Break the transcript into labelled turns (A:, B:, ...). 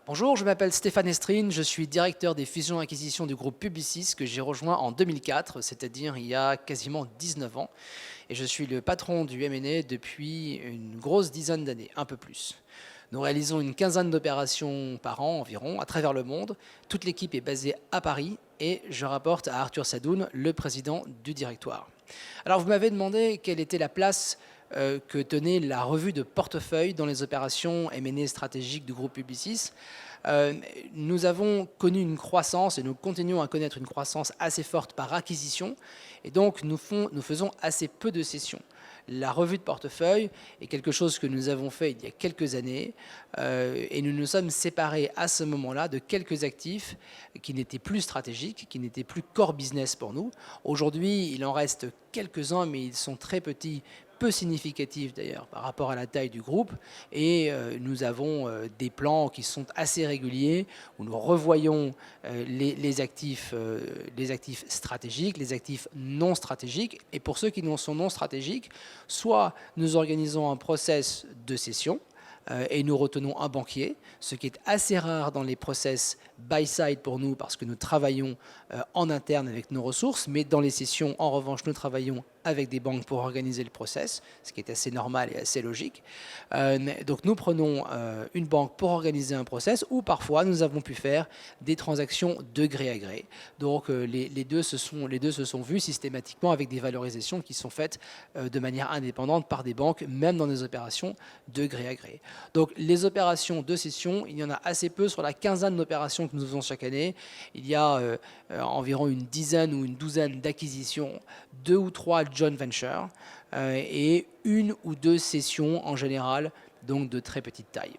A: Bonjour, je m'appelle Stéphane Estrine, je suis directeur des fusions et acquisitions du groupe Publicis que j'ai rejoint en 2004, c'est-à-dire il y a quasiment 19 ans. Et je suis le patron du M&A depuis une grosse dizaine d'années, un peu plus. Nous réalisons une quinzaine d'opérations par an environ à travers le monde. Toute l'équipe est basée à Paris et je rapporte à Arthur Sadoun, le président du directoire. Alors vous m'avez demandé quelle était la place que tenait la revue de portefeuille dans les opérations M&A stratégiques du groupe Publicis. Euh, Nous avons connu une croissance et nous continuons à connaître une croissance assez forte par acquisition et donc nous faisons assez peu de cessions. La revue de portefeuille est quelque chose que nous avons fait il y a quelques années et nous nous sommes séparés à ce moment-là de quelques actifs qui n'étaient plus stratégiques, qui n'étaient plus core business pour nous. Aujourd'hui, il en reste quelques-uns, mais ils sont très petits, peu significatifs d'ailleurs par rapport à la taille du groupe. Et nous avons des plans qui sont assez réguliers où nous revoyons les actifs stratégiques, les actifs non stratégiques. Et pour ceux qui sont non stratégiques, soit nous organisons un process de cession et nous retenons un banquier, ce qui est assez rare dans les process buy-side pour nous parce que nous travaillons en interne avec nos ressources, mais dans les sessions, en revanche, nous travaillons avec des banques pour organiser le process, ce qui est assez normal et assez logique. Donc nous prenons une banque pour organiser un process ou parfois nous avons pu faire des transactions de gré à gré. Donc les deux se sont vus systématiquement avec des valorisations qui sont faites de manière indépendante par des banques, même dans des opérations de gré à gré. Donc les opérations de cession, il y en a assez peu sur la quinzaine d'opérations que nous faisons chaque année. Il y a environ une dizaine ou une douzaine d'acquisitions, 2 ou 3 joint ventures et une ou deux cessions en général, donc de très petite taille.